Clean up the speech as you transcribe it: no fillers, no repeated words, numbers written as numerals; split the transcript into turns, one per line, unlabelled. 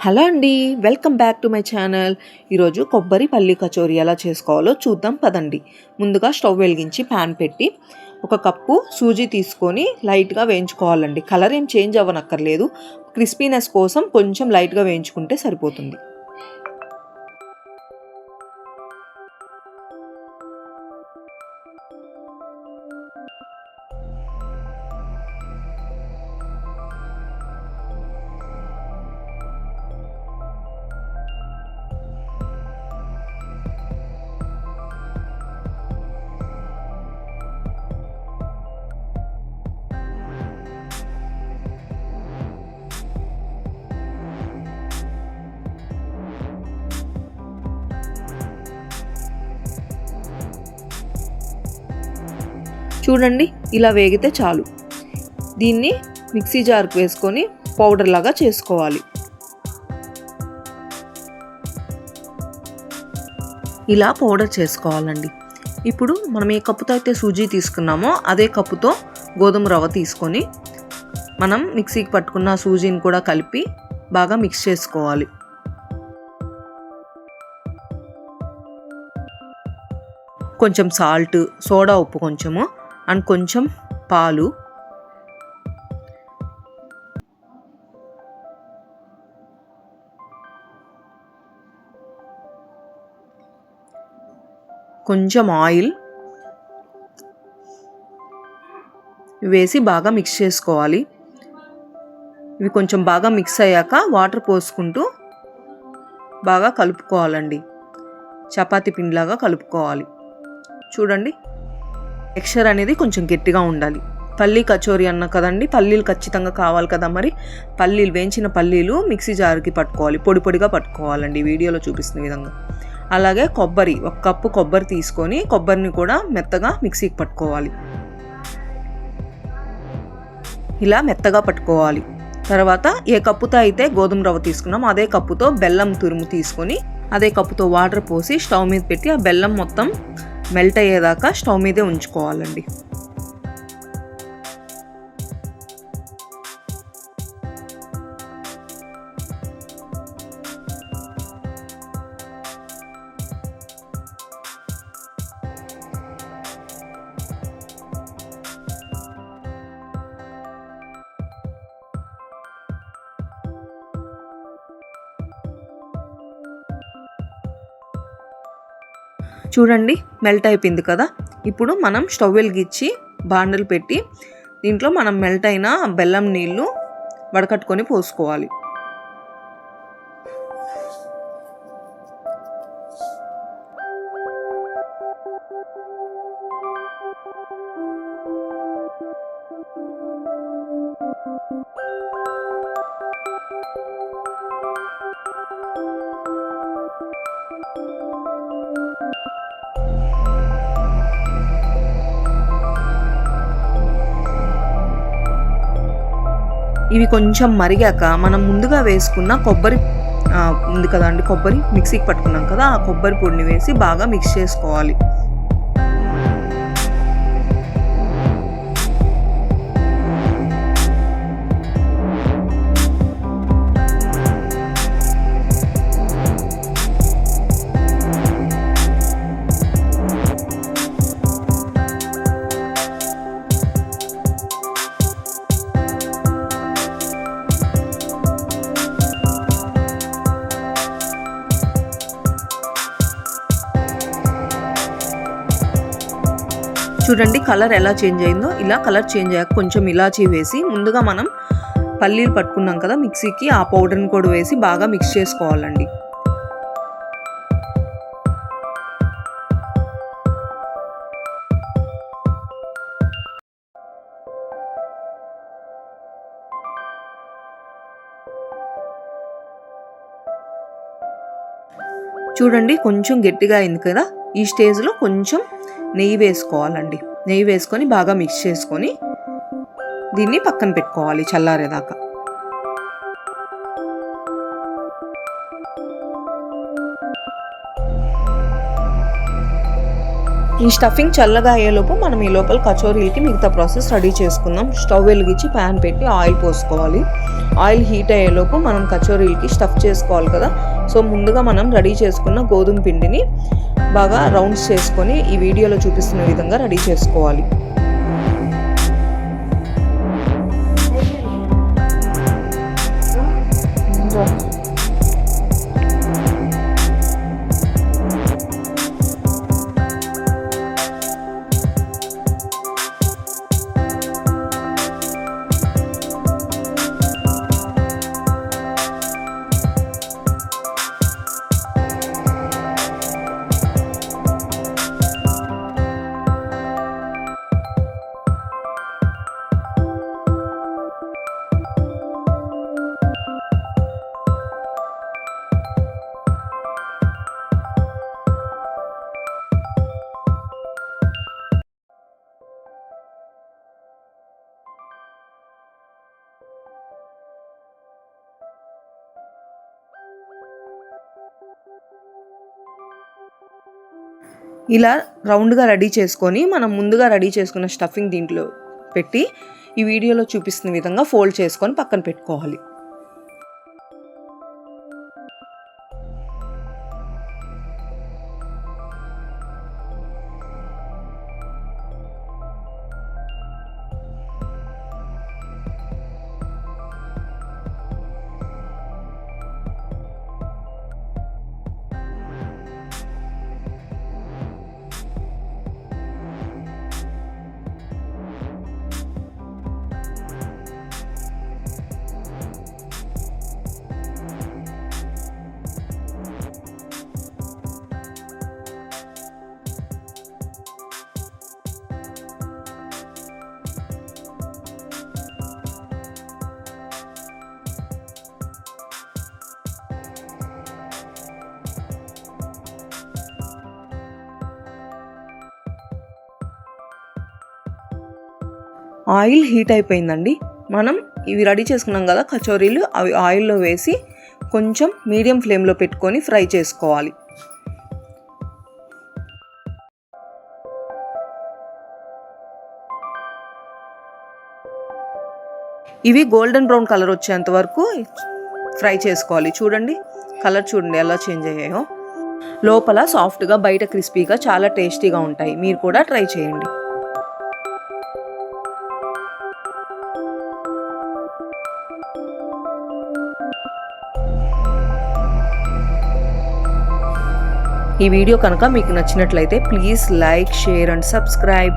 Hello అండి, welcome back to my channel. ఈరోజు కొబ్బరి పల్లి కచోరీ ఎలా చేసుకోవాలో చూద్దాం పదండి. ముందుగా స్టవ్ వెలిగించి ప్యాన్ పెట్టి ఒక కప్పు సూజీ తీసుకొని లైట్గా వేయించుకోవాలండి. కలర్ ఏం చేంజ్ అవ్వనక్కర్లేదు, క్రిస్పీనెస్ కోసం కొంచెం లైట్గా వేయించుకుంటే సరిపోతుంది. చూడండి, ఇలా వేగితే చాలు. దీన్ని మిక్సీ జార్కి వేసుకొని పౌడర్ లాగా చేసుకోవాలి. ఇలా పౌడర్ చేసుకోవాలండి. ఇప్పుడు మనం ఏ కప్పుతో అయితే సూజీ తీసుకున్నామో అదే కప్పుతో గోధుమ రవ్వ తీసుకొని మనం మిక్సీకి పట్టుకున్న సూజీని కూడా కలిపి బాగా మిక్స్ చేసుకోవాలి. కొంచెం సాల్ట్, సోడా ఉప్పు కొంచెము అండ్ కొంచెం పాలు, కొంచెం ఆయిల్ వేసి బాగా మిక్స్ చేసుకోవాలి. ఇవి కొంచెం బాగా మిక్స్ అయ్యాక వాటర్ పోసుకుంటూ బాగా కలుపుకోవాలండి. చపాతీ పిండిలాగా కలుపుకోవాలి. చూడండి, టెక్స్చర్ అనేది కొంచెం గట్టిగా ఉండాలి. పల్లీ కచోరీ అన్న కదండి, పల్లీలు ఖచ్చితంగా కావాలి కదా. మరి పల్లీలు, వేయించిన పల్లీలు మిక్సీ జార్కి పట్టుకోవాలి, పొడి పొడిగా పట్టుకోవాలండి వీడియోలో చూపిస్తున్న విధంగా. అలాగే కొబ్బరి, ఒక కప్పు కొబ్బరి తీసుకొని కొబ్బరిని కూడా మెత్తగా మిక్సీకి పట్టుకోవాలి. ఇలా మెత్తగా పట్టుకోవాలి. తర్వాత ఏ కప్పుతో అయితే గోధుమ రవ్వ తీసుకున్నామో అదే కప్పుతో బెల్లం తురుము తీసుకొని అదే కప్పుతో వాటర్ పోసి స్టవ్ మీద పెట్టి ఆ బెల్లం మొత్తం మెల్ట్ అయ్యేదాకా స్టవ్ మీదే ఉంచుకోవాలండి. చూడండి, మెల్ట్ అయిపోయింది కదా. ఇప్పుడు మనం స్టవ్ వెలిగించి బాండలు పెట్టి దీంట్లో మనం మెల్ట్ అయిన బెల్లం నీళ్ళు వడకట్టుకొని పోసుకోవాలి. ఇవి కొంచెం మరిగాక మనం ముందుగా వేసుకున్న కొబ్బరి ఉంది కదండి, కొబ్బరి మిక్సీకి పట్టుకున్నాం కదా, ఆ కొబ్బరి పొడిని వేసి బాగా మిక్స్ చేసుకోవాలి. చూడండి, కలర్ ఎలా చేంజ్ అయిందో. ఇలా కలర్ చేంజ్ అయ్యాక కొంచెం ఇలాచీ వేసి ముందుగా మనం పల్లీలు పట్టుకున్నాం కదా మిక్సీకి, ఆ పౌడర్ని కూడా వేసి బాగా మిక్స్ చేసుకోవాలండి. చూడండి, కొంచెం గట్టిగా అయింది కదా. ఈ స్టేజ్లో కొంచెం నెయ్యి వేసుకోవాలండి. నెయ్యి వేసుకొని బాగా మిక్స్ చేసుకొని దీన్ని పక్కన పెట్టుకోవాలి చల్లారేదాకా. ఈ స్టఫింగ్ చల్లగా అయ్యేలోపు మనం ఈ లోపల కచోరీలకి మిగతా ప్రాసెస్ రెడీ చేసుకుందాం. స్టవ్ వెలిగించి ప్యాన్ పెట్టి ఆయిల్ పోసుకోవాలి. ఆయిల్ హీట్ అయ్యేలోపు మనం కచోరీలకి స్టఫ్ చేసుకోవాలి కదా. సో ముందుగా మనం రెడీ చేసుకున్న గోధుమ పిండిని బాగా రౌండ్స్ చేసుకొని ఈ వీడియోలో చూపిస్తున్న విధంగా రెడీ చేసుకోవాలి. ఇలా రౌండ్గా రెడీ చేసుకొని మనం ముందుగా రెడీ చేసుకున్న స్టఫింగ్ దీంట్లో పెట్టి ఈ వీడియోలో చూపిస్తున్న విధంగా ఫోల్డ్ చేసుకొని పక్కన పెట్టుకోవాలి. ఆయిల్ హీట్ అయిపోయిందండి. మనం ఇవి రెడీ చేసుకున్నాం కదా కచోరీలు, అవి ఆయిల్లో వేసి కొంచెం మీడియం ఫ్లేమ్లో పెట్టుకొని ఫ్రై చేసుకోవాలి. ఇవి గోల్డెన్ బ్రౌన్ కలర్ వచ్చేంత వరకు ఫ్రై చేసుకోవాలి. చూడండి కలర్ చూడండి ఎలా చేంజ్ అయ్యాయో. లోపల సాఫ్ట్గా బయట క్రిస్పీగా చాలా టేస్టీగా ఉంటాయి. మీరు కూడా ట్రై చేయండి. ఈ వీడియో కనుక మీకు నచ్చినట్లయితే please like, share and subscribe.